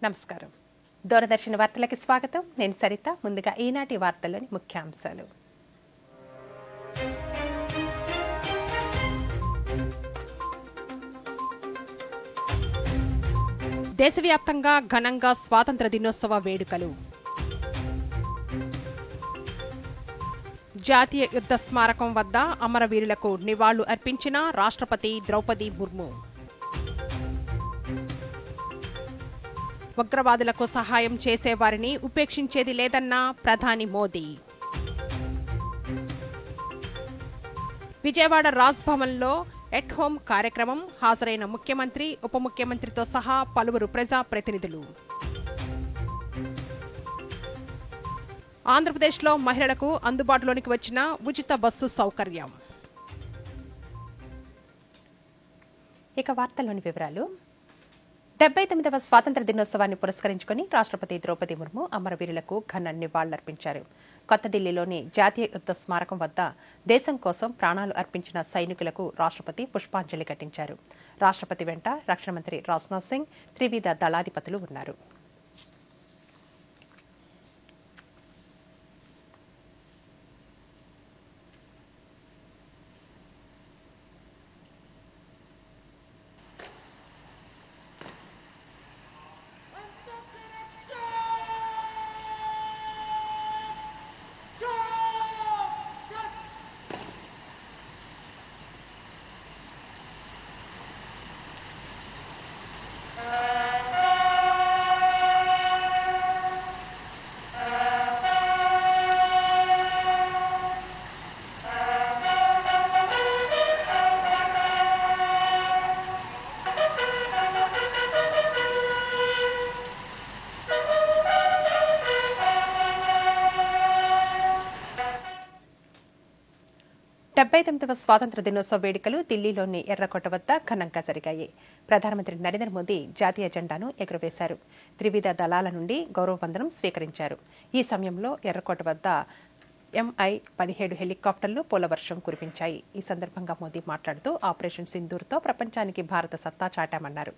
నమస్కారం. దూరదర్శన్ వార్తలకి స్వాగతం. నేను సరిత. ముందుగా ఈనాటి వార్తల్లోని ముఖ్యాంశాలు. దేశవ్యాప్తంగా ఘనంగా స్వాతంత్ర దినోత్సవ వేడుకలు. జాతీయ యుద్ధ స్మారకం వద్ద అమరవీరులకు నివాళులు అర్పించిన రాష్ట్రపతి ద్రౌపది ముర్ము. ఉగ్రవాదులకు సహాయం చేసేవారిని ఉపేక్షించేది లేదన్న ప్రధాని మోదీ. విజయవాడ రాజ్భవన్లో ఎట్ హోమ్ కార్యక్రమం. హాజరైన ముఖ్యమంత్రి, ఉప ముఖ్యమంత్రితో సహా పలువురు ప్రజాప్రతినిధులు. ఆంధ్రప్రదేశ్లో మహిళలకు అందుబాటులోనికి వచ్చిన ఉచిత బస్సు సౌకర్యం. ఇక వార్తల్లోని వివరాలు. 79వ స్వాతంత్ర దినోత్సవాన్ని పురస్కరించుకుని రాష్ట్రపతి ద్రౌపది ముర్ము అమరవీరులకు ఘన నివాళులర్పించారు. కొత్త ఢిల్లీలోని జాతీయ యుద్ధ స్మారకం వద్ద దేశం కోసం ప్రాణాలు అర్పించిన సైనికులకు రాష్ట్రపతి పుష్పాంజలి ఘటించారు. రాష్ట్రపతి వెంట రక్షణ మంత్రి రాజ్నాథ్ సింగ్, త్రివిధ దళాధిపతులు ఉన్నారు. స్వాతంత్ర దినోత్సవ వేడుకలు ఢిల్లీలోని ఎర్రకోట వద్ద ఘనంగా జరిగాయి. ప్రధానమంత్రి నరేంద్ర మోదీ జాతీయ జెండాను ఎగురవేశారు. త్రివిధ దళాల నుండి గౌరవ వందనం స్వీకరించారు. ఈ సమయంలో ఎర్రకోట వద్ద MI-17 హెలికాప్టర్లు పూలవర్షం కురిపించాయి. ఈ సందర్భంగా మోదీ మాట్లాడుతూ ఆపరేషన్ సింధూర్తో ప్రపంచానికి భారత సత్తా చాటామన్నారు.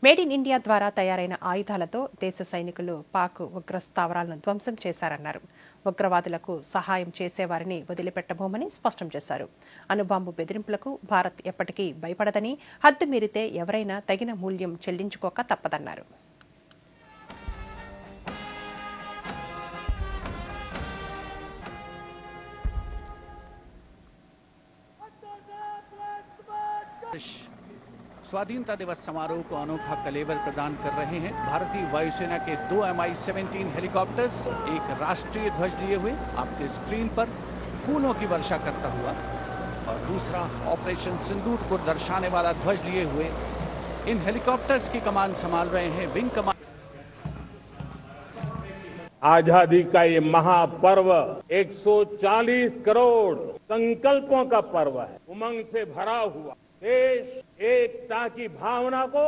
మేడ్ ఇన్ ఇండియా ద్వారా తయారైన ఆయుధాలతో దేశ సైనికులు పాక్ ఉగ్ర స్థావరాలను ధ్వంసం చేశారన్నారు. ఉగ్రవాదులకు సహాయం చేసేవారిని వదిలిపెట్టబోమని స్పష్టం చేశారు. అణుబాంబు బెదిరింపులకు భారత్ ఎప్పటికీ భయపడదని, హద్దు మీరితే ఎవరైనా తగిన మూల్యం చెల్లించుకోక తప్పదన్నారు. स्वाधीनता दिवस समारोह को अनोखा कलेवर प्रदान कर रहे हैं भारतीय वायुसेना के 2 MI-17 हेलीकॉप्टर्स एक राष्ट्रीय ध्वज लिए हुए आपके स्क्रीन पर फूलों की वर्षा करता हुआ, और दूसरा ऑपरेशन सिंदूर को दर्शाने वाला ध्वज लिए हुए इन हेलीकॉप्टर्स की कमान संभाल रहे हैं विंग कमान। आजादी का ये महापर्व 140 करोड़ संकल्पों का पर्व है। उमंग से भरा हुआ देश एकता की भावना को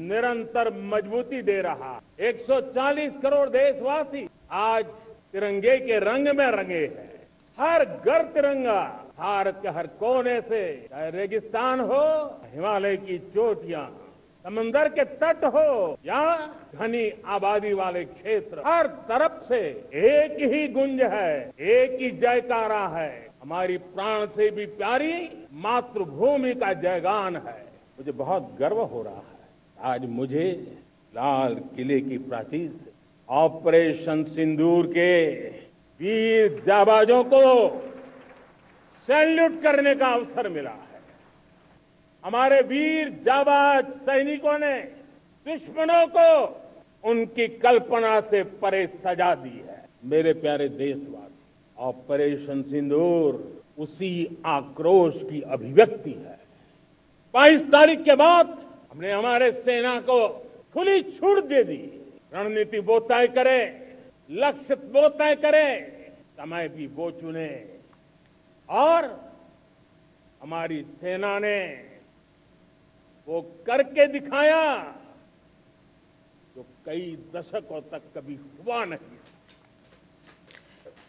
निरंतर मजबूती दे रहा है। 140 करोड़ देशवासी आज तिरंगे के रंग में रंगे हैं। हर घर तिरंगा, भारत के हर कोने से, चाहे रेगिस्तान हो, हिमालय की चोटियां, समंदर के तट हो या घनी आबादी वाले क्षेत्र, हर तरफ से एक ही गुंज है, एक ही जयकारा है। हमारी प्राण से भी प्यारी मातृभूमि का जयगान है। मुझे बहुत गर्व हो रहा है। आज मुझे लाल किले की प्राचीर से ऑपरेशन सिंदूर के वीर जाबाजों को सैल्यूट करने का अवसर मिला है। हमारे वीर जाबाज सैनिकों ने दुश्मनों को उनकी कल्पना से परे सजा दी है। मेरे प्यारे देशवासी, ऑपरेशन सिंदूर उसी आक्रोश की अभिव्यक्ति है। 22 तारीख के बाद हमने हमारे सेना को खुली छूट दे दी। रणनीति वो तय करे, लक्ष्य वो तय करे, समय भी वो चुने, और हमारी सेना ने वो करके दिखाया जो कई दशकों तक कभी हुआ नहीं।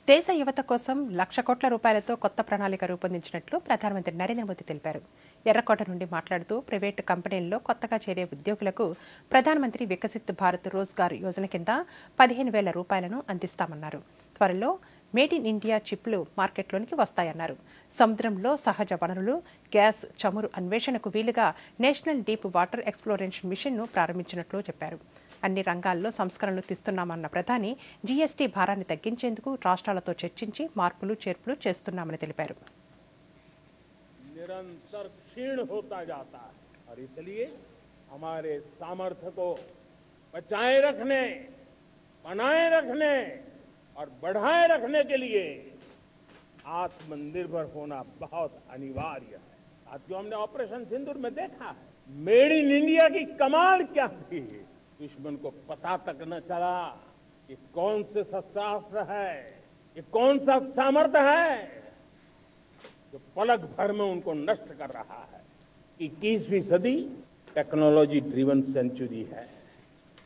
దేశ యువత కోసం 1,00,000 కోట్ల రూపాయలతో కొత్త ప్రణాళిక రూపొందించినట్లు ప్రధానమంత్రి నరేంద్ర మోదీ తెలిపారు. ఎర్రకోట నుండి మాట్లాడుతూ ప్రైవేటు కంపెనీల్లో కొత్తగా చేరే ఉద్యోగులకు ప్రధానమంత్రి వికసిత్ భారత్ రోజ్గార్ యోజన కింద 15,000 రూపాయలను అందిస్తామన్నారు. త్వరలో మేడ్ ఇన్ ఇండియా చిప్లు మార్కెట్లోనికి వస్తాయన్నారు. సముద్రంలో సహజ వనరులు, గ్యాస్, చమురు అన్వేషణకు వీలుగా నేషనల్ డీప్ వాటర్ ఎక్స్ప్లోరేషన్ మిషన్ను ప్రారంభించినట్లు చెప్పారు. అన్ని రంగాల్లో సంస్కరణలు తీస్తున్నామన్న ప్రధాని జీఎస్టీ భారాన్ని తగ్గించేందుకు రాష్ట్రాలతో చర్చించి మార్పులు చేర్పులు చేస్తున్నామని తెలిపారు. निरंतर क्षीण होता जाता है और इसलिए हमारे सामर्थ्य को बचाए रखने, बनाए रखने और बढ़ाए रखने के लिए आत्मनिर्भर होना बहुत अनिवार्य है। साथियों, हमने ऑपरेशन सिंदूर में देखा है मेड इन इंडिया की कमाल क्या थी। दुश्मन को पता तक न चला कि कौन से शस्त्रास्त्र है, ये कौन सा सामर्थ्य है जो पलक भर में उनको नष्ट कर रहा है। 21वीं सदी टेक्नोलॉजी ड्रिवन सेंचुरी है।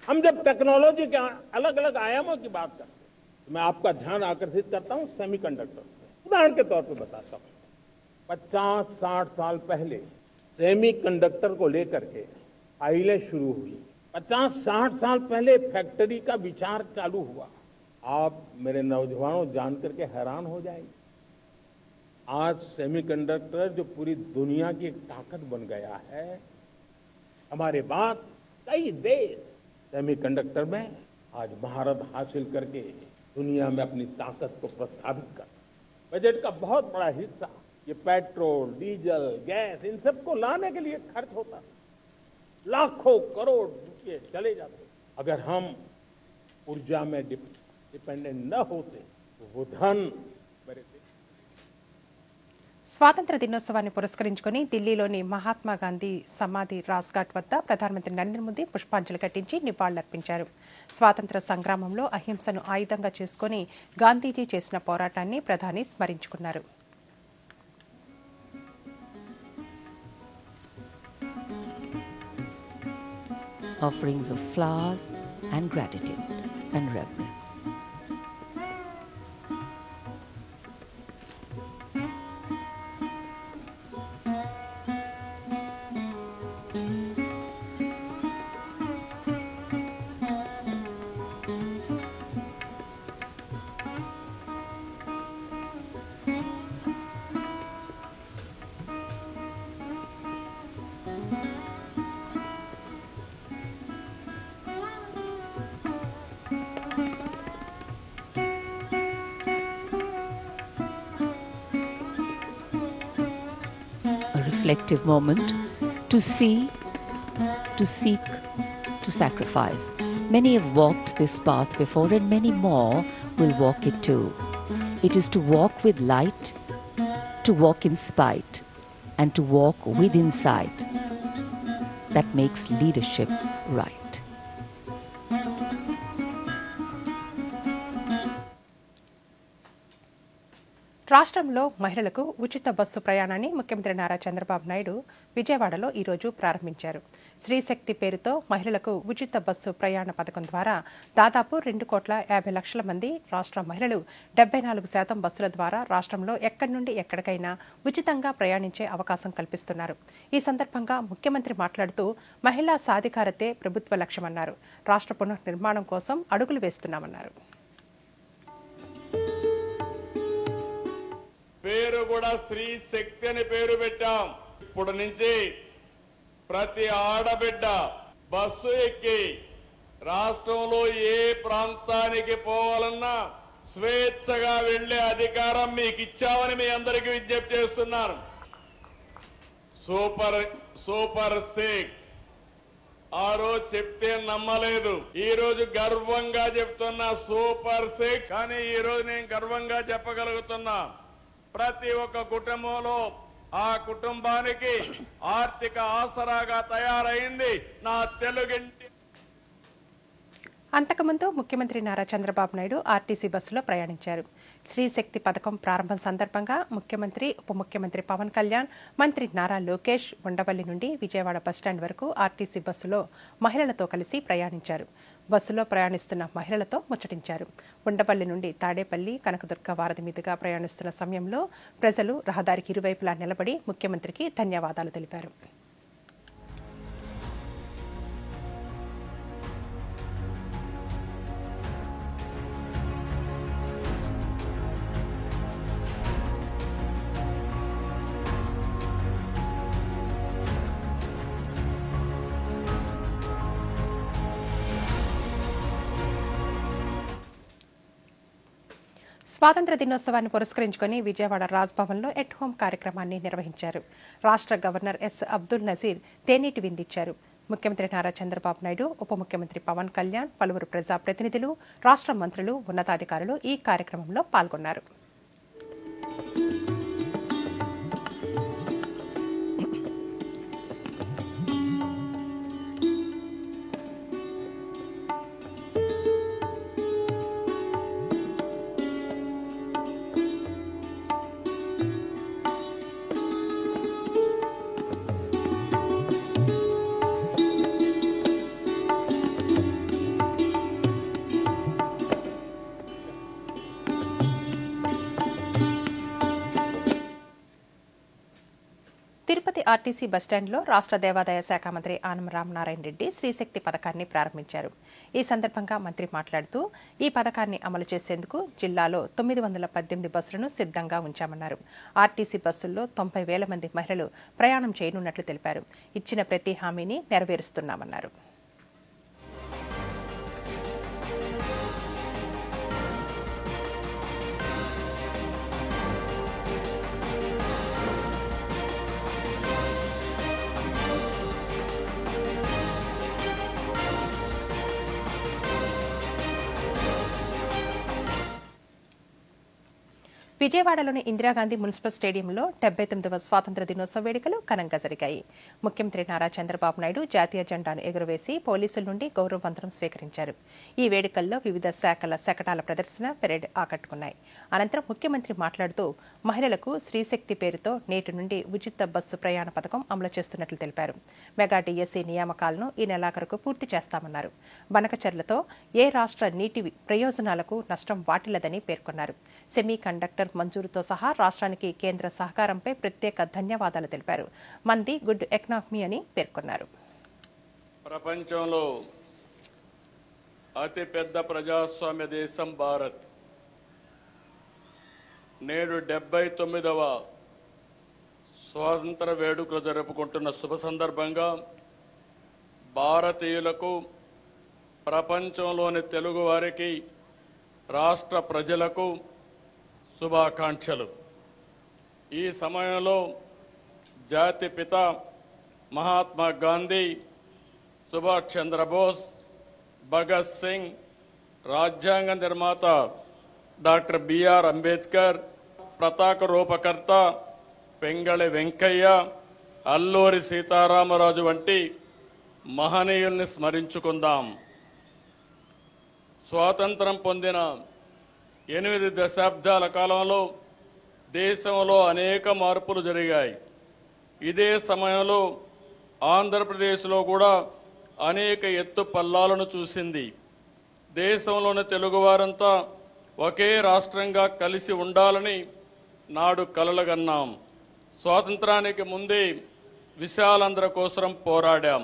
हम जब टेक्नोलॉजी के अलग अलग आयामों की बात करते हैं तो मैं आपका ध्यान आकर्षित करता हूं सेमीकंडक्टर पे। उदाहरण के तौर पे बताता हूं, 50-60 साल पहले सेमीकंडक्टर को लेकर के फाइलें शुरू हुई। 50-60 साल पहले फैक्ट्री का विचार चालू हुआ। आप मेरे नौजवानों जान करके हैरान हो जाएंगे, आज सेमीकंडक्टर जो पूरी दुनिया की एक ताकत बन गया है। हमारे बाद कई देश सेमीकंडक्टर में आज महारत हासिल करके दुनिया में अपनी ताकत को प्रस्थापित कर। बजट का बहुत बड़ा हिस्सा ये पेट्रोल, डीजल, गैस इन सबको लाने के लिए खर्च होता, लाखों करोड़ रुपये चले जाते। अगर हम ऊर्जा में डिपेंडेंट न होते तो वो धन मेरे స్వాతంత్ర దినోత్సవాన్ని పురస్కరించుకుని ఢిల్లీలోని మహాత్మా గాంధీ సమాధి రాజ్ఘాట్ వద్ద ప్రధానమంత్రి నరేంద్ర మోదీ పుష్పాంజలి ఘటించి నివాళులర్పించారు. స్వాతంత్ర సంగ్రామంలో అహింసను ఆయుధంగా చేసుకుని గాంధీజీ చేసిన పోరాటాన్ని ప్రధాని స్మరించుకున్నారు. Offerings of flowers and gratitude and reverence. Reflective moment to see, to seek, to sacrifice. Many have walked this path before and many more will walk it too. It is to walk with light, to walk in spite, and to walk with insight that makes leadership right. రాష్ట్రంలో మహిళలకు ఉచిత bus ప్రయాణాన్ని ముఖ్యమంత్రి నారా చంద్రబాబు నాయుడు విజయవాడలో ఈరోజు ప్రారంభించారు. స్త్రీశక్తి పేరుతో మహిళలకు ఉచిత బస్సు ప్రయాణ పథకం ద్వారా దాదాపు 2,50,00,000 మంది రాష్ట్ర మహిళలు 74% బస్సుల ద్వారా రాష్ట్రంలో ఎక్కడి నుండి ఎక్కడికైనా ఉచితంగా ప్రయాణించే అవకాశం కల్పిస్తున్నారు. ఈ సందర్భంగా ముఖ్యమంత్రి మాట్లాడుతూ మహిళా సాధికారతే ప్రభుత్వ లక్ష్యమన్నారు. రాష్ట్ర పునర్నిర్మాణం కోసం అడుగులు వేస్తున్నామన్నారు. పేరు కూడా స్త్రీ శక్తి అని పేరు పెట్టాం. ఇప్పుడు నుంచి ప్రతి ఆడబిడ్డ బస్సు ఎక్కి రాష్ట్రంలో ఏ ప్రాంతానికి పోవాలన్నా స్వేచ్ఛగా వెళ్లే అధికారం మీకు ఇచ్చామని మీ అందరికీ విజ్ఞప్తి చేస్తున్నాను. సూపర్ 6 ఆ రోజు చెప్తే నమ్మలేదు, ఈ రోజు గర్వంగా చెప్తున్నా సూపర్ 6. కానీ ఈ రోజు నేను గర్వంగా చెప్పగలుగుతున్నా, ప్రతి ఒక్క కుటుంబంలో ఆ కుటుంబానికి ఆర్థిక ఆసరాగా తయారైంది నా తెలుగింటి. అంతకుముందు ముఖ్యమంత్రి నారా చంద్రబాబు నాయుడు ఆర్టీసీ బస్సులో ప్రయాణించారు. శ్రీశక్తి పథకం ప్రారంభం సందర్భంగా ముఖ్యమంత్రి, ఉప ముఖ్యమంత్రి పవన్ కళ్యాణ్, మంత్రి నారా లోకేష్ ఉండవల్లి నుండి విజయవాడ బస్టాండ్ వరకు ఆర్టీసీ బస్సులో మహిళలతో కలిసి ప్రయాణించారు. బస్సులో ప్రయాణిస్తున్న మహిళలతో ముచ్చటించారు. ఉండవల్లి నుండి తాడేపల్లి, కనకదుర్గ వారధి మీదుగా ప్రయాణిస్తున్న సమయంలో ప్రజలు రహదారికి ఇరువైపులా నిలబడి ముఖ్యమంత్రికి ధన్యవాదాలు తెలిపారు. స్వాతంత్ర దినోత్సవాన్ని పురస్కరించుకుని విజయవాడ రాజ్భవన్లో ఎట్ హోం కార్యక్రమాన్ని నిర్వహించారు. రాష్ట్ర గవర్నర్ ఎస్ అబ్దుల్ నజీర్ తేనీటి విందిచ్చారు. ముఖ్యమంత్రి నారా చంద్రబాబు నాయుడు, ఉప ముఖ్యమంత్రి పవన్ కళ్యాణ్, పలువురు ప్రజాప్రతినిధులు, రాష్ట్ర మంత్రులు, ఉన్నతాధికారులు ఈ కార్యక్రమంలో పాల్గొన్నారు. తిరుపతి ఆర్టీసీ బస్టాండ్లో రాష్ట్ర దేవాదాయ శాఖ మంత్రి ఆనం రామనారాయణ రెడ్డి శ్రీశక్తి పథకాన్ని ప్రారంభించారు. ఈ సందర్భంగా మంత్రి మాట్లాడుతూ ఈ పథకాన్ని అమలు చేసేందుకు జిల్లాలో 918 బస్సులను సిద్ధంగా ఉంచామన్నారు. ఆర్టీసీ బస్సుల్లో 90,000 మంది మహిళలు ప్రయాణం చేయనున్నట్లు తెలిపారు. ఇచ్చిన ప్రతి హామీని నెరవేరుస్తున్నామన్నారు. విజయవాడలోని ఇందిరాగాంధీ మున్సిపల్ స్టేడియంలో 79వ స్వాతంత్ర దినోత్సవ వేడుకలు ఘనంగా జరిగాయి. ముఖ్యమంత్రి నారా చంద్రబాబు నాయుడు జాతీయ జెండాను ఎగురవేసి పోలీసుల నుండి గౌరవ వందనం స్వీకరించారు. ఈ వేడుకల్లో వివిధ శాఖల శకటాల ప్రదర్శన, పెరేడ్ ఆకట్టుకున్నాయి. అనంతరం ముఖ్యమంత్రి మాట్లాడుతూ మహిళలకు శ్రీశక్తి పేరుతో నేటి నుండి ఉచిత బస్సు ప్రయాణ పథకం అమలు చేస్తున్నట్లు తెలిపారు. మెగా డిఎస్సీ నియామకాలను ఈ నెలాఖరుకు పూర్తి చేస్తామన్నారు. బనకచర్లతో ఏ రాష్ట్ర నీటి ప్రయోజనాలకు నష్టం వాటిల్లదని పేర్కొన్నారు. సెమీ కండక్టర్ మంజూరుతో సహా రాష్ట్రానికి కేంద్ర సహకారంపై ప్రత్యేక ధన్యవాదాలు తెలిపారు. మంది గుడ్ ఎకనామీ అని పేర్కొన్నారు. ప్రపంచంలో అతిపెద్ద ప్రజాస్వామ్య దేశం భారత్. నేడు 79వ స్వాతంత్ర వేడుకలు జరుపుకుంటున్న శుభ సందర్భంగా భారతీయులకు, ప్రపంచంలోని తెలుగు వారికి, రాష్ట్ర ప్రజలకు శుభాకాంక్షలు. ఈ సమయంలో జాతిపిత మహాత్మా గాంధీ, సుభాష్ చంద్రబోస్, భగత్ సింగ్, రాజ్యాంగ నిర్మాత డాక్టర్ బిఆర్ అంబేద్కర్, పతాక రూపకర్త పెంగళి వెంకయ్య, అల్లూరి సీతారామరాజు వంటి మహనీయుల్ని స్మరించుకుందాం. స్వాతంత్రం పొందిన 8 దశాబ్దాల కాలంలో దేశంలో అనేక మార్పులు జరిగాయి. ఇదే సమయంలో ఆంధ్రప్రదేశ్లో కూడా అనేక ఎత్తు పల్లాలను చూసింది. దేశంలోని తెలుగువారంతా ఒకే రాష్ట్రంగా కలిసి ఉండాలని నాడు కలలుగన్నాం. స్వాతంత్రానికి ముందే విశాలాంధ్ర కోసం పోరాడాం.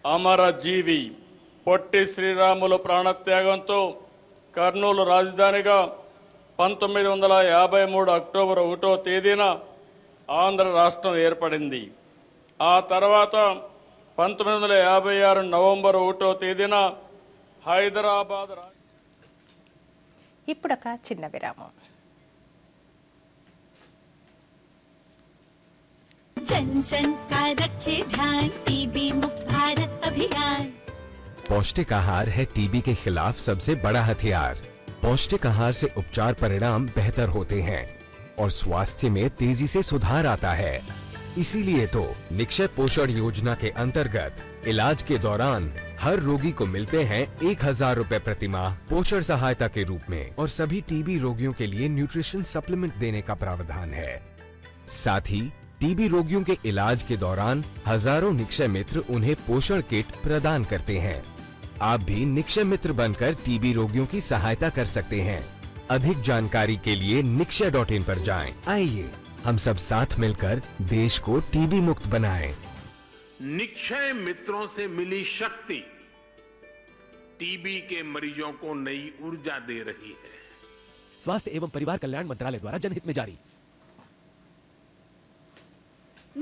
అమరజీవి పొట్టి శ్రీరాములు ప్రాణత్యాగంతో కర్నూలు రాజధానిగా 1953 అక్టోబర్ 1వ తేదీన ఆంధ్ర రాష్ట్రం ఏర్పడింది. ఆ తర్వాత 1956 నవంబర్ 1వ తేదీన హైదరాబాద్. ఇప్పుడొక చిన్న విరామం. जन जन का रखे ध्यान, टीबी मुक्त भारत अभियान। पौष्टिक आहार है टीबी के खिलाफ सबसे बड़ा हथियार। पौष्टिक आहार से उपचार परिणाम बेहतर होते हैं और स्वास्थ्य में तेजी से सुधार आता है। इसीलिए तो निक्षय पोषण योजना के अंतर्गत इलाज के दौरान हर रोगी को मिलते हैं 1000 रुपए प्रति माह पोषण सहायता के रूप में और सभी टीबी रोगियों के लिए न्यूट्रिशन सप्लीमेंट देने का प्रावधान है। साथ ही टीबी रोगियों के इलाज के दौरान हजारों निक्षय मित्र उन्हें पोषण किट प्रदान करते हैं। आप भी निक्षय मित्र बनकर टीबी रोगियों की सहायता कर सकते हैं। अधिक जानकारी के लिए nikshay.in पर जाएं। आइए हम सब साथ मिलकर देश को टीबी मुक्त बनाएं। निक्षय मित्रों से मिली शक्ति टीबी के मरीजों को नई ऊर्जा दे रही है। स्वास्थ्य एवं परिवार कल्याण मंत्रालय द्वारा जनहित में जारी।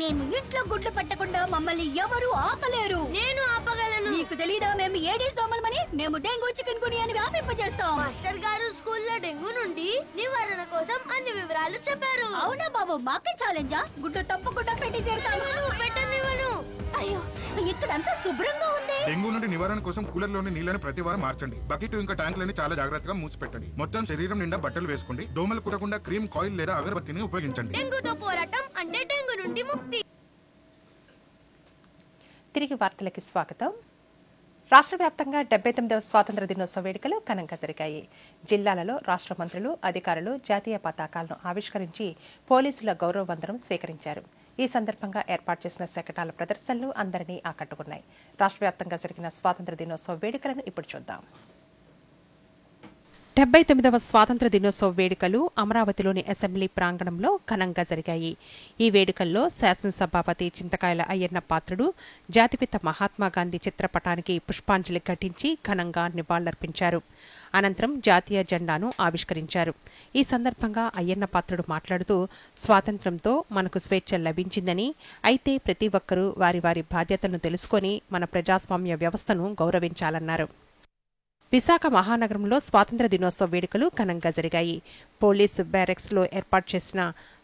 మేము ఇంట్లో గుడ్లు పెట్టకుండా మమ్మల్ని ఎవరు ఆపలేరు. నేను ఆపగలను. నీకు తెలీదా మేము ఏడీస్ దోమలమని? మేము డెంగూ చికెన్ గునియా అని వ్యాపింపజేస్తాం. మాస్టర్ గారు స్కూల్లో డెంగూ నుండి నివారణ కోసం అన్ని వివరాలు చెప్పారు. అవునా బాబు, మాకే ఛాలెంజా? గుడ్డు తప్పకుండా పెట్టి తీరుతాను. పెట్టనివ్వను. అయ్యో, ఇక్కడంతా శుభ్రంగా ఉంది. డెంగూ నుండి నివారణ కోసం కూలర్లోని నీళ్లను ప్రతి వారం మార్చండి. బకెట్ ఇంకా ట్యాంకులని చాలా జాగ్రత్తగా మూసిపెట్టండి. మొత్తం శరీరం నిండా బట్టలు వేసుకోండి. దోమలు కుట్టకుండా క్రీమ్, కాయిల్ లేదా అగరబత్తిని ఉపయోగించండి. డెంగూతో పోరాటం అంటే డెంగూ నుండి ముక్తి. తిరిగి వార్తలకి స్వాగతం. రాష్ట్ర వ్యాప్తంగా 79వ స్వాతంత్ర దినోత్సవ వేడుకలు ఘనంగా జరిగాయి. జిల్లాలలో రాష్ట్ర మంత్రులు, అధికారులు జాతీయ పతాకాలను ఆవిష్కరించి పోలీసుల గౌరవ వందనం స్వీకరించారు. ఈ సందర్భంగా ఏర్పాటు చేసిన శకటాల ప్రదర్శనలు అందరినీ ఆకట్టుకున్నాయి. రాష్ట్ర వ్యాప్తంగా జరిగిన స్వాతంత్ర దినోత్సవ వేడుకలను ఇప్పుడు చూద్దాం. 79వ స్వాతంత్ర దినోత్సవ వేడుకలు అమరావతిలోని అసెంబ్లీ ప్రాంగణంలో ఘనంగా జరిగాయి. ఈ వేడుకల్లో శాసనసభాపతి చింతకాయల అయ్యన్న పాత్రుడు జాతిపిత మహాత్మాగాంధీ చిత్రపటానికి పుష్పాంజలి ఘటించి ఘనంగా నివాళులర్పించారు. అనంతరం జాతీయ జెండాను ఆవిష్కరించారు. ఈ సందర్భంగా అయ్యన్న పాత్రుడు మాట్లాడుతూ, స్వాతంత్ర్యంతో మనకు స్వేచ్ఛ లభించిందని, అయితే ప్రతి ఒక్కరూ వారి వారి బాధ్యతలను తెలుసుకొని మన ప్రజాస్వామ్య వ్యవస్థను గౌరవించాలన్నారు. విశాఖ మహానగరంలో స్వాతంత్ర దినోత్సవ వేడుకలు ఘనంగా జరిగాయి. పోలీసు బ్యారెక్స్లో ఏర్పాటు చేసిన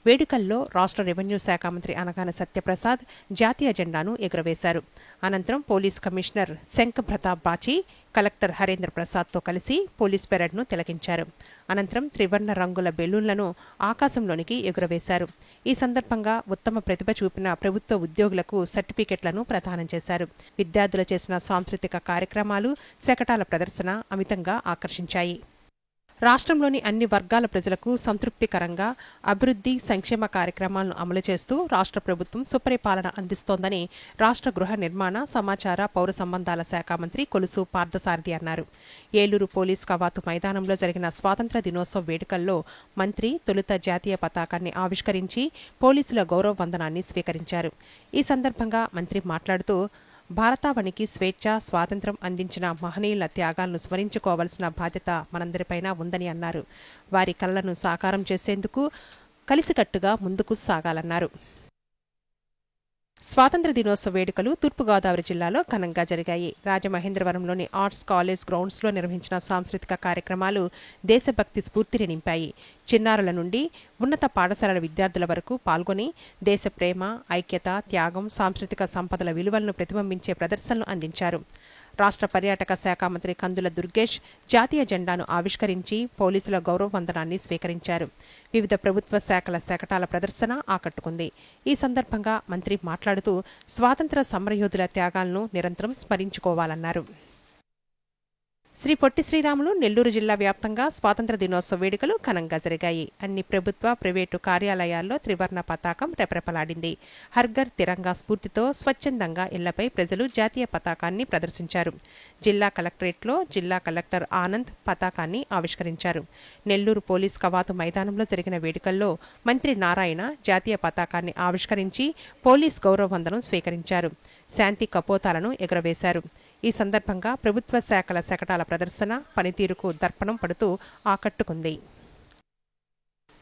వేడుకల్లో రాష్ట్ర రెవెన్యూ శాఖ మంత్రి అనగాన సత్యప్రసాద్ జాతీయ జెండాను ఎగురవేశారు. అనంతరం పోలీస్ కమిషనర్ శంఖ ప్రతాప్ బాచి, కలెక్టర్ హరేంద్ర ప్రసాద్తో కలిసి పోలీస్ పెరేడ్ను తిలకించారు. అనంతరం త్రివర్ణ రంగుల బెలూన్లను ఆకాశంలోనికి ఎగురవేశారు. ఈ సందర్భంగా ఉత్తమ ప్రతిభ చూపిన ప్రభుత్వ ఉద్యోగులకు సర్టిఫికెట్లను ప్రదానం చేశారు. విద్యార్థులు చేసిన సాంస్కృతిక కార్యక్రమాలు, శకటాల ప్రదర్శన అమితంగా ఆకర్షించాయి. రాష్ట్రంలోని అన్ని వర్గాల ప్రజలకు సంతృప్తికరంగా అభివృద్ధి, సంక్షేమ కార్యక్రమాలను అమలు చేస్తూ రాష్ట్ర ప్రభుత్వం సుపరిపాలన అందిస్తోందని రాష్ట్ర గృహ నిర్మాణ, సమాచార, పౌర సంబంధాల శాఖ మంత్రి కొలుసు పార్థసారథి అన్నారు. ఏలూరు పోలీస్ కవాతు మైదానంలో జరిగిన స్వాతంత్ర దినోత్సవ వేడుకల్లో మంత్రి తొలుత జాతీయ పతాకాన్ని ఆవిష్కరించి పోలీసుల గౌరవ వందనాన్ని స్వీకరించారు. ఈ సందర్భంగా మంత్రి మాట్లాడుతూ, భారతావనికి స్వేచ్ఛ, స్వాతంత్ర్యం అందించిన మహనీయుల త్యాగాలను స్మరించుకోవాల్సిన బాధ్యత మనందరిపైనా ఉందని అన్నారు. వారి కలలను సాకారం చేసేందుకు కలిసికట్టుగా ముందుకు సాగాలన్నారు. స్వాతంత్ర దినోత్సవ వేడుకలు తూర్పుగోదావరి జిల్లాలో ఘనంగా జరిగాయి. రాజమహేంద్రవరంలోని ఆర్ట్స్ కాలేజ్ గ్రౌండ్స్లో నిర్వహించిన సాంస్కృతిక కార్యక్రమాలు దేశభక్తి స్ఫూర్తిని నింపాయి. చిన్నారుల నుండి ఉన్నత పాఠశాలల విద్యార్థుల వరకు పాల్గొని దేశ ప్రేమ, ఐక్యత, త్యాగం, సాంస్కృతిక సంపదల విలువలను ప్రతిబింబించే ప్రదర్శనలు అందించారు. రాష్ట్ర పర్యాటక శాఖ మంత్రి కందుల దుర్గేష్ జాతీయ జెండాను ఆవిష్కరించి పోలీసుల గౌరవ వందనాన్ని స్వీకరించారు. వివిధ ప్రభుత్వ శాఖల శకటాల ప్రదర్శన ఆకట్టుకుంది. ఈ సందర్భంగా మంత్రి మాట్లాడుతూ, స్వాతంత్ర సమరయోధుల త్యాగాలను నిరంతరం స్మరించుకోవాలన్నారు. శ్రీ పొట్టి శ్రీరాములు నెల్లూరు జిల్లా వ్యాప్తంగా స్వాతంత్ర దినోత్సవ వేడుకలు ఘనంగా జరిగాయి. అన్ని ప్రభుత్వ, ప్రైవేటు కార్యాలయాల్లో త్రివర్ణ పతాకం రెపరెపలాడింది. హర్ఘర్ తిరంగా స్ఫూర్తితో స్వచ్ఛందంగా ఇళ్లపై ప్రజలు జాతీయ పతాకాన్ని ప్రదర్శించారు. జిల్లా కలెక్టరేట్లో జిల్లా కలెక్టర్ ఆనంద్ పతాకాన్ని ఆవిష్కరించారు. నెల్లూరు పోలీస్ కవాతు మైదానంలో జరిగిన వేడుకల్లో మంత్రి నారాయణ జాతీయ పతాకాన్ని ఆవిష్కరించి పోలీస్ గౌరవ వందనం స్వీకరించారు. శాంతి కపోతాలను ఎగురవేశారు. ఈ సందర్భంగా ప్రభుత్వ శాఖల శకటాల ప్రదర్శన పనితీరుకు దర్పణం పడుతూ ఆకట్టుకుంది.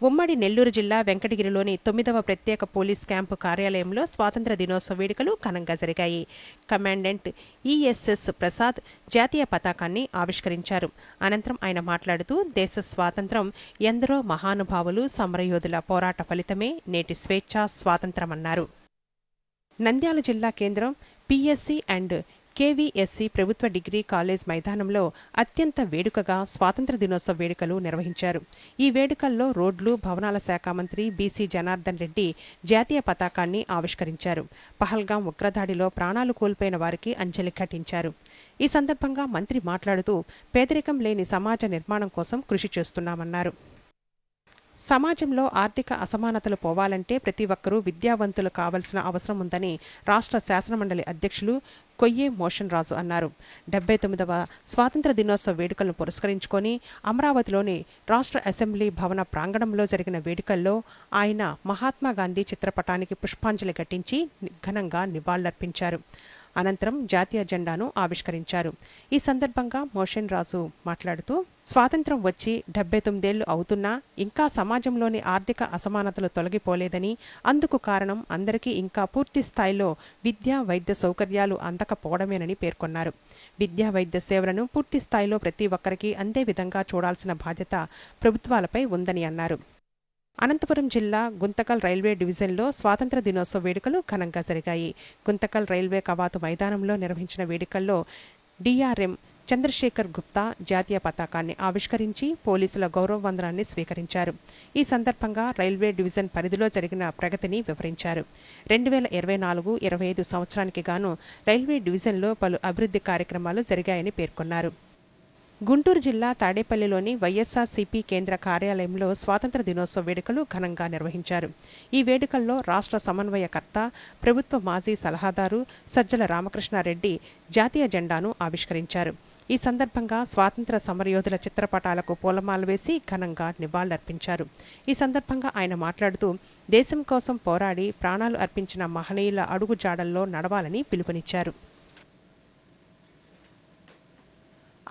ఉమ్మడి నెల్లూరు జిల్లా వెంకటగిరిలోని 9వ ప్రత్యేక పోలీస్ క్యాంపు కార్యాలయంలో స్వాతంత్ర దినోత్సవ వేడుకలు ఘనంగా జరిగాయి. కమాండెంట్ ఈఎస్ఎస్ ప్రసాద్ జాతీయ పతాకాన్ని ఆవిష్కరించారు. అనంతరం ఆయన మాట్లాడుతూ, దేశ స్వాతంత్ర్యం ఎందరో మహానుభావులు, సమరయోధుల పోరాట ఫలితమే నేటి స్వేచ్ఛ, స్వాతంత్రమన్నారు. నంద్యాల జిల్లా కేంద్రం పిఎస్సి అండ్ కేవీఎస్సీ ప్రభుత్వ డిగ్రీ కాలేజ్ మైదానంలో అత్యంత వేడుకగా స్వాతంత్ర దినోత్సవ వేడుకలు నిర్వహించారు. ఈ వేడుకల్లో రోడ్లు, భవనాల శాఖ మంత్రి బీసీ జనార్దన్ రెడ్డి జాతీయ పతాకాన్ని ఆవిష్కరించారు. పహల్గాం ఉగ్రదాడిలో ప్రాణాలు కోల్పోయిన వారికి అంజలి ఘటించారు. ఈ సందర్భంగా మంత్రి మాట్లాడుతూ పేదరికం లేని సమాజ నిర్మాణం కోసం కృషి చేస్తున్నామన్నారు. సమాజంలో ఆర్థిక అసమానతలు పోవాలంటే ప్రతి ఒక్కరూ విద్యావంతులు కావాల్సిన అవసరం ఉందని రాష్ట్ర శాసనమండలి అధ్యక్షులు కొయ్యే మోషన్ రాజు అన్నారు. 79వ స్వాతంత్ర దినోత్సవ వేడుకలను పురస్కరించుకొని అమరావతిలోని రాష్ట్ర అసెంబ్లీ భవన ప్రాంగణంలో జరిగిన వేడుకల్లో ఆయన మహాత్మాగాంధీ చిత్రపటానికి పుష్పాంజలి ఘటించి ఘనంగా నివాళులర్పించారు. అనంతరం జాతీయ జెండాను ఆవిష్కరించారు. ఈ సందర్భంగా మోషన్ రాజు మాట్లాడుతూ స్వాతంత్ర్యం వచ్చి 79 ఏళ్లు అవుతున్నా ఇంకా సమాజంలోని ఆర్థిక అసమానతలు తొలగిపోలేదని, అందుకు కారణం అందరికీ ఇంకా పూర్తి స్థాయిలో విద్యా వైద్య సౌకర్యాలు అందకపోవడమేనని పేర్కొన్నారు. విద్యా వైద్య సేవలను పూర్తి స్థాయిలో ప్రతి ఒక్కరికి అందే విధంగా చూడాల్సిన బాధ్యత ప్రభుత్వాలపై ఉందని అన్నారు. అనంతపురం జిల్లా గుంతకల్ రైల్వే డివిజన్లో స్వాతంత్ర దినోత్సవ వేడుకలు ఘనంగా జరిగాయి. గుంతకల్ రైల్వే కవాతు మైదానంలో నిర్వహించిన వేడుకల్లో డిఆర్ఎం చంద్రశేఖర్ గుప్తా జాతీయ పతాకాన్ని ఆవిష్కరించి పోలీసుల గౌరవ వందనాన్ని స్వీకరించారు. ఈ సందర్భంగా రైల్వే డివిజన్ పరిధిలో జరిగిన ప్రగతిని వివరించారు. 2024-25 సంవత్సరానికి గాను రైల్వే డివిజన్లో పలు అభివృద్ధి కార్యక్రమాలు జరిగాయని పేర్కొన్నారు. గుంటూరు జిల్లా తాడేపల్లిలోని వైఎస్ఆర్సీపీ కేంద్ర కార్యాలయంలో స్వాతంత్ర దినోత్సవ వేడుకలు ఘనంగా నిర్వహించారు. ఈ వేడుకల్లో రాష్ట్ర సమన్వయకర్త, ప్రభుత్వ మాజీ సలహాదారు సజ్జల రామకృష్ణారెడ్డి జాతీయ జెండాను ఆవిష్కరించారు. ఈ సందర్భంగా స్వాతంత్ర సమరయోధుల చిత్రపటాలకు పూలమాల వేసి ఘనంగా నివాళులర్పించారు. ఈ సందర్భంగా ఆయన మాట్లాడుతూ దేశం కోసం పోరాడి ప్రాణాలు అర్పించిన మహనీయుల అడుగు జాడల్లో నడవాలని పిలుపునిచ్చారు.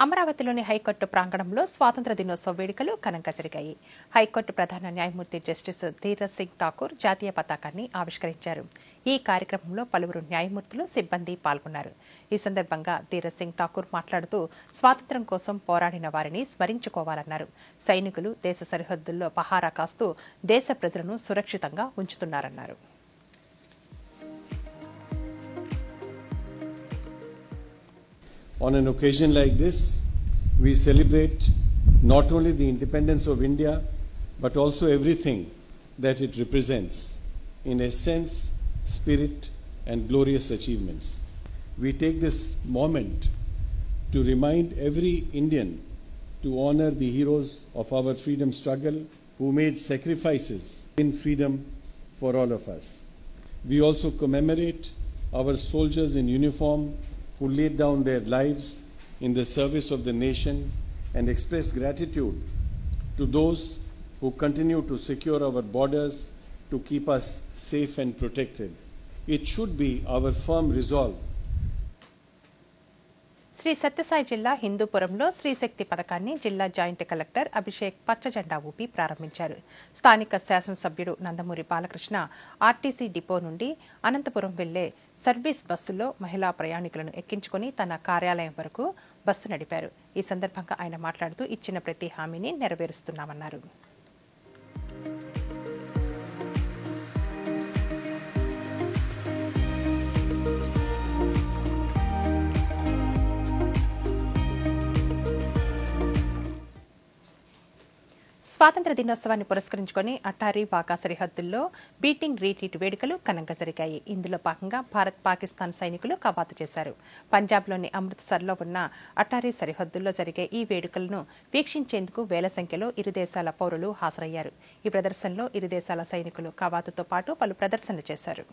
అమరావతిలోని హైకోర్టు ప్రాంగణంలో స్వాతంత్ర దినోత్సవ వేడుకలు ఘనంగా జరిగాయి. హైకోర్టు ప్రధాన న్యాయమూర్తి జస్టిస్ ధీరజ్ సింగ్ ఠాకూర్ జాతీయ పతాకాన్ని ఆవిష్కరించారు. ఈ కార్యక్రమంలో పలువురు న్యాయమూర్తులు, సిబ్బంది పాల్గొన్నారు. ఈ సందర్భంగా ధీరజ్ సింగ్ ఠాకూర్ మాట్లాడుతూ స్వాతంత్ర్యం కోసం పోరాడిన వారిని స్మరించుకోవాలన్నారు. సైనికులు దేశ సరిహద్దుల్లో పహారా కాస్తూ దేశ ప్రజలను సురక్షితంగా ఉంచుతున్నారన్నారు. On an occasion like this, we celebrate not only the independence of India, but also everything that it represents in a sense, spirit, and glorious achievements. We take this moment to remind every Indian to honor the heroes of our freedom struggle who made sacrifices in freedom for all of us. We also commemorate our soldiers in uniform who laid down their lives in the service of the nation and express gratitude to those who continue to secure our borders to keep us safe and protected. It should be our firm resolve. Shri Sathya Sai జిల్లా హిందూపురంలో శ్రీశక్తి పథకాన్ని జిల్లా joint collector Abhishek పచ్చజెండా ఊపి ప్రారంభించారు. స్థానిక శాసనసభ్యుడు Nandamuri Balakrishna RTC depot నుండి అనంతపురం వెళ్లే service బస్సులో మహిళా ప్రయాణికులను ఎక్కించుకుని తన కార్యాలయం వరకు బస్సు నడిపారు. ఈ సందర్భంగా ఆయన మాట్లాడుతూ ఇచ్చిన ప్రతి హామీని నెరవేరుస్తున్నామన్నారు. స్వాతంత్ర దినోత్సవాన్ని పురస్కరించుకొని అటారీ వాఘా సరిహద్దుల్లో బీటింగ్ రీట్రీట్ వేడుకలు ఘనంగా జరిగాయి. ఇందులో భాగంగా భారత్, పాకిస్తాన్ సైనికులు కవాతు చేశారు. పంజాబ్లోని అమృత్సర్లో ఉన్న అటారీ సరిహద్దుల్లో జరిగే ఈ వేడుకలను వీక్షించేందుకు వేల సంఖ్యలో ఇరు దేశాల పౌరులు హాజరయ్యారు. ఈ ప్రదర్శనలో ఇరు దేశాల సైనికులు కవాతుతో పాటు పలు ప్రదర్శనలు చేశారు.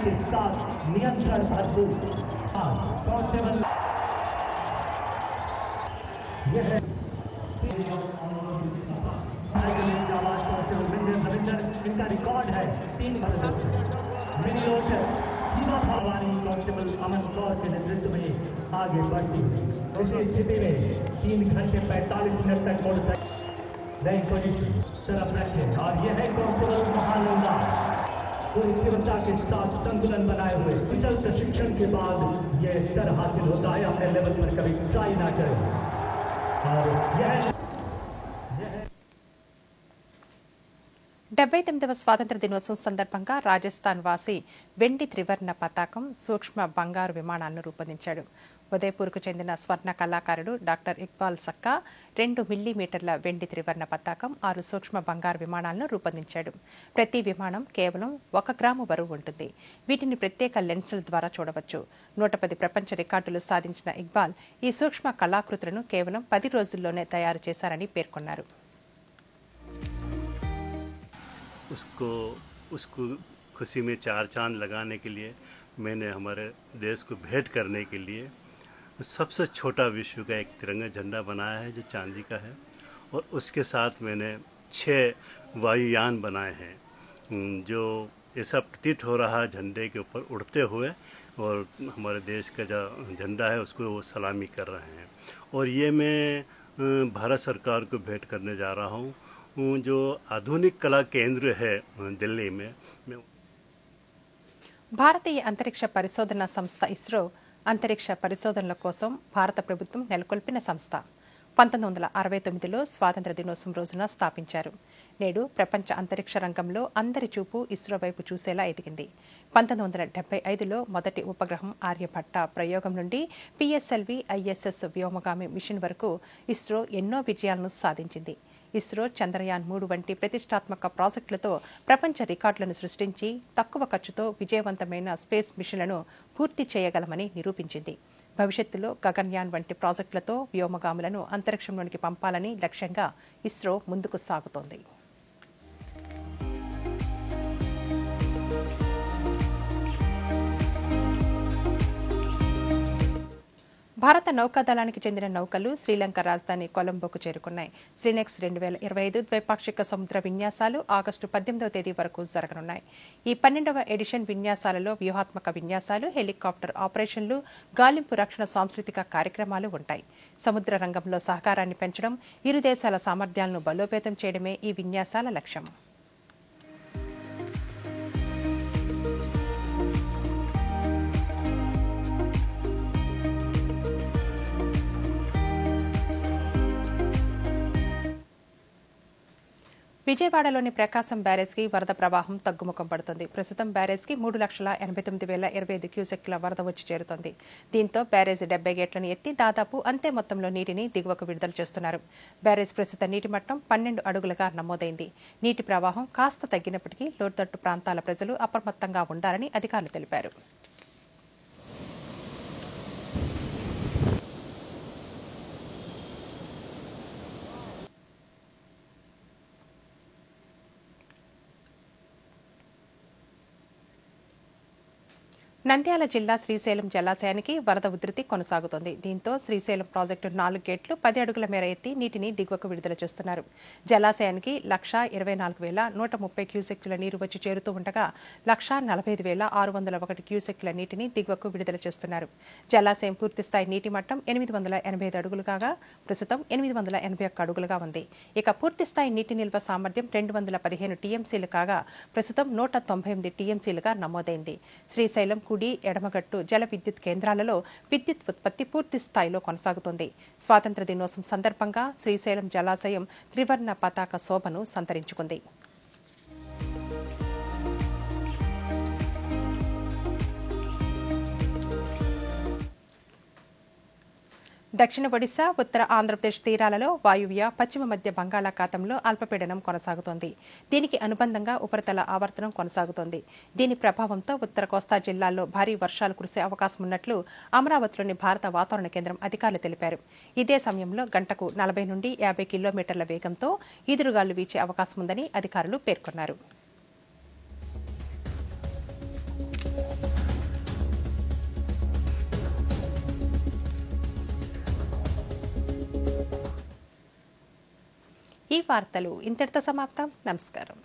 के साथ नियंत्रण भरपूर यह है इनका रिकॉर्ड है 3 सीमा भवानी कांस्टेबल अमन कौर के नेतृत्व में आगे बढ़ती ऐसी स्थिति में 3 घंटे 45 मिनट तक मोटरसाइकिल पोजीशन तरफ रखे और यह है कांस्टेबल महानंदा पूरी तीव्रता के साथ संतुलन बनाए हुए कुशल प्रशिक्षण के बाद यह स्तर हासिल होता है। अपने लेवल पर कभी ट्राई ना करें। और यह 79వ స్వాతంత్ర దినోత్సవం సందర్భంగా రాజస్థాన్ వాసి వెండి త్రివర్ణ పతాకం సూక్ష్మ బంగారు విమానాలను రూపొందించాడు. ఉదయపూర్కు చెందిన స్వర్ణ కళాకారుడు డాక్టర్ ఇక్బాల్ సక్కా 2 మిల్లీమీటర్ల వెండి త్రివర్ణ పతాకం 6 సూక్ష్మ బంగారు విమానాలను రూపొందించాడు. ప్రతి విమానం కేవలం 1 గ్రాము బరువు ఉంటుంది. వీటిని ప్రత్యేక లెన్సుల ద్వారా చూడవచ్చు. 110 ప్రపంచ రికార్డులు సాధించిన ఇక్బాల్ ఈ సూక్ష్మ కళాకృతులను కేవలం 10 రోజుల్లోనే తయారు చేశారని పేర్కొన్నారు. उसको खुशी में 4 चांद लगाने के लिए मैंने हमारे देश को भेंट करने के लिए सबसे छोटा विश्व का एक तिरंगा झंडा बनाया है जो चांदी का है, और उसके साथ मैंने 6 वायुयान बनाए हैं जो ऐसा प्रतीत हो रहा है झंडे के ऊपर उड़ते हुए, और हमारे देश का जो झंडा है उसको वो सलामी कर रहे हैं. और ये मैं भारत सरकार को भेंट करने जा रहा हूँ जो आधुनिक कला केंद्र है दिल्ली में. భారతీయ అంతరిక్ష పరిశోధన సంస్థ ఇస్రో అంతరిక్ష పరిశోధనల కోసం భారత ప్రభుత్వం నెలకొల్పిన సంస్థ. 1969లో స్వాతంత్ర దినోత్సవం రోజున స్థాపించారు. నేడు ప్రపంచ అంతరిక్ష రంగంలో అందరి చూపు ఇస్రో వైపు చూసేలా ఎదిగింది. 1975లో మొదటి ఉపగ్రహం ఆర్యభట్ట ప్రయోగం నుండి పిఎస్ఎల్వి ఐఎస్ఎస్ వ్యోమగామి మిషన్ వరకు ఇస్రో ఎన్నో విజయాలను సాధించింది. ఇస్రో చంద్రయాన్ 3 వంటి ప్రతిష్టాత్మక ప్రాజెక్టులతో ప్రపంచ రికార్డులను సృష్టించి తక్కువ ఖర్చుతో విజయవంతమైన స్పేస్ మిషన్లను పూర్తి చేయగలమని నిరూపించింది. భవిష్యత్తులో గగన్యాన్ వంటి ప్రాజెక్టులతో వ్యోమగాములను అంతరిక్షంలోనికి పంపాలని లక్ష్యంగా ఇస్రో ముందుకు సాగుతోంది. భారత నౌకాదళానికి చెందిన నౌకలు శ్రీలంక రాజధాని కొలంబోకు చేరుకున్నాయి. శ్రీనెక్స్ 2025 ద్వైపాక్షిక సముద్ర విన్యాసాలు ఆగస్టు 18వ తేదీ వరకు జరగనున్నాయి. ఈ 12వ ఎడిషన్ విన్యాసాలలో వ్యూహాత్మక విన్యాసాలు, హెలికాప్టర్ ఆపరేషన్లు, గాలింపు రక్షణ సాంస్కృతిక కార్యక్రమాలు ఉంటాయి. సముద్ర రంగంలో సహకారాన్ని పెంచడం, ఇరు దేశాల సామర్థ్యాలను బలోపేతం చేయడమే ఈ విన్యాసాల లక్ష్యం. విజయవాడలోని ప్రకాశం బ్యారేజ్కి వరద ప్రవాహం తగ్గుముఖం పడుతుంది. ప్రస్తుతం బ్యారేజ్కి 3,89,025 క్యూసెక్ల వరద వచ్చి చేరుతోంది. దీంతో బ్యారేజ్ 70 గేట్లను ఎత్తి దాదాపు అంతే మొత్తంలో నీటిని దిగువకు విడుదల చేస్తున్నారు. బ్యారేజ్ ప్రస్తుత నీటి మట్టం 12 అడుగులుగా నమోదైంది. నీటి ప్రవాహం కాస్త తగ్గినప్పటికీ లోతట్టు ప్రాంతాల ప్రజలు అప్రమత్తంగా ఉండాలని అధికారులు తెలిపారు. నంద్యాల జిల్లా శ్రీశైలం జలాశయానికి వరద ఉధృతి కొనసాగుతోంది. దీంతో శ్రీశైలం ప్రాజెక్టు 4 గేట్లు 10 అడుగుల మేర ఎత్తి నీటిని దిగువకు విడుదల చేస్తున్నారు. జలాశయానికి 1,24,130 క్యూసెక్కుల నీరు వచ్చి చేరుతూ ఉండగా 1,45,601 క్యూసెక్కుల నీటిని దిగువకు విడుదల చేస్తున్నారు. జలాశయం పూర్తిస్థాయి నీటి మట్టం 885 అడుగులు కాగా ప్రస్తుతం 881 అడుగులుగా ఉంది. ఇక పూర్తిస్థాయి నీటి నిల్వ సామర్థ్యం 215 టీఎంసీలు కాగా ప్రస్తుతం 198 టీఎంసీలుగా నమోదైంది. శ్రీశైలం కుడి ఎడమగట్టు జల విద్యుత్ కేంద్రాలలో విద్యుత్ ఉత్పత్తి పూర్తి స్థాయిలో కొనసాగుతోంది. స్వాతంత్ర దినోత్సవం సందర్భంగా శ్రీశైలం జలాశయం త్రివర్ణ పతాక శోభను సంతరించుకుంది. దక్షిణ ఒడిశా, ఉత్తర ఆంధ్రప్రదేశ్ తీరాలలో వాయువ్య పశ్చిమ మధ్య బంగాళాఖాతంలో అల్పపీడనం కొనసాగుతోంది. దీనికి అనుబంధంగా ఉపరితల ఆవర్తనం కొనసాగుతోంది. దీని ప్రభావంతో ఉత్తర కోస్తా జిల్లాల్లో భారీ వర్షాలు కురిసే అవకాశం ఉన్నట్లు అమరావతిలోని భారత వాతావరణ కేంద్రం అధికారులు తెలిపారు. ఇదే సమయంలో గంటకు 40 నుండి 50 కిలోమీటర్ల వేగంతో ఈదురుగాలు వీచే అవకాశం ఉందని అధికారులు పేర్కొన్నారు. ఈ వార్తలు ఇంతటితో సమాప్తం. నమస్కారం.